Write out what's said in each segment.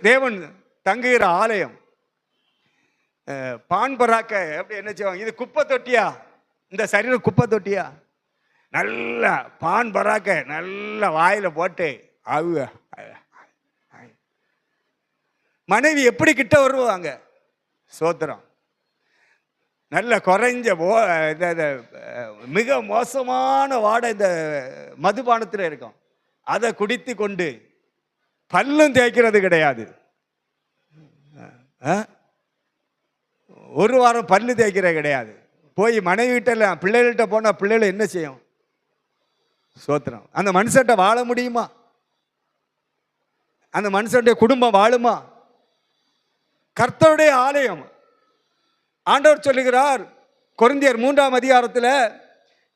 தேவன் தங்குகிற ஆலயம். பான் பராக்க எப்படி என்ன செய்வாங்க? இது குப்பை தொட்டியா? இந்த சரீரம் குப்பை தொட்டியா? நல்லா பான் பராக்க நல்லா வாயில போட்டு மனைவி எப்படி கிட்ட வருவாங்க? சோத்திரம். நல்ல குறைஞ்ச மிக மோசமான வாடை இந்த மதுபானத்தில் இருக்கும். அதை குடித்து கொண்டு பல்லும் தேய்க்கிறது கிடையாது. ஒரு வாரம் பல்லு தேய்க்கிறது கிடையாது. போய் மனைவிகிட்ட பிள்ளைகள்கிட்ட போனால் பிள்ளைகள் என்ன செய்யும்? சோத்திரம். அந்த மனுஷன்ட்ட வாழ முடியுமா? அந்த மனுஷனுடைய குடும்பம் வாழுமா? கர்த்தருடைய ஆலயம். ஆண்டவர் சொல்லுகிறார் கொரிந்தியர் 3ஆம் அதிகாரத்தில்,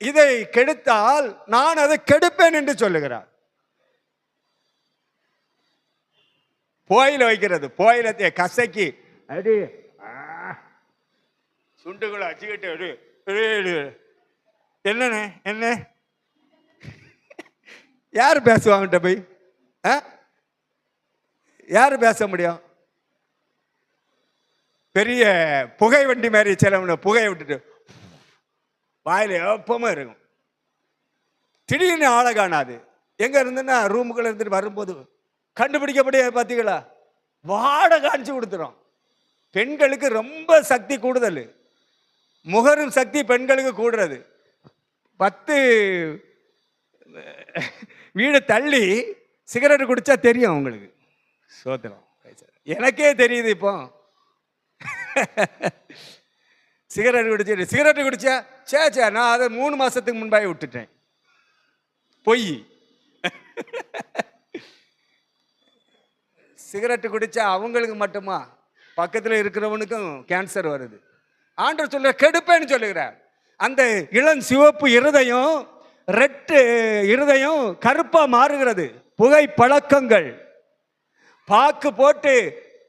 இதை கெடுத்தால் நான் அதை கெடுப்பேன் என்று சொல்லுகிறார். போயில வைக்கிறது, போயிலத்தை கசக்கி அடி சுண்டுகளை அச்சுக்கிட்டு என்னண்ணே என்ன யார் பேசுவாங்கிட்ட போய்? யார் பேச முடியும்? பெரிய புகை வண்டி மாதிரி சிலவனை புகையை விட்டுட்டு வாயில் எப்பவுமே இருக்கும். திடீர்னு ஆளை காணாது. எங்க இருந்துன்னா ரூமுக்குள்ள இருந்துட்டு வரும்போது கண்டுபிடிக்கப்படிய பார்த்தீங்களா? வாடை காணிச்சு கொடுத்துரும். பெண்களுக்கு ரொம்ப சக்தி கூடுதல். முகரும் சக்தி பெண்களுக்கு கூடுறது. 10 வீடு தள்ளி சிகரெட் குடிச்சா தெரியும் உங்களுக்கு. சோத்திரம். எனக்கே தெரியுது இப்போ. சிகரெட் குடிச்சா சே நான் அதை 3 மாசத்துக்கு முன்பாக விட்டுட்டேன். பொய். சிகரெட்டு குடிச்சா அவங்களுக்கு மட்டுமா? பக்கத்தில் இருக்கிறவனுக்கும் கேன்சர் வருது. ஆண்டவர் சொல்ல கெடுப்பேன்னு சொல்லுகிறார். அந்த இளம் சிவப்பு இருதயம் ரெட்டு இருதயம் கருப்பா மாறுகிறது. புகை பழக்கங்கள். பாக்கு போட்டு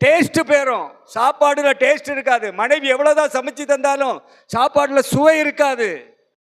டேஸ்ட் பேரும். சாப்பாடுல டேஸ்ட் இருக்காது. மனைவி எவ்வளவுதான் சமைச்சு தந்தாலும் சாப்பாடுல சுவை இருக்காது.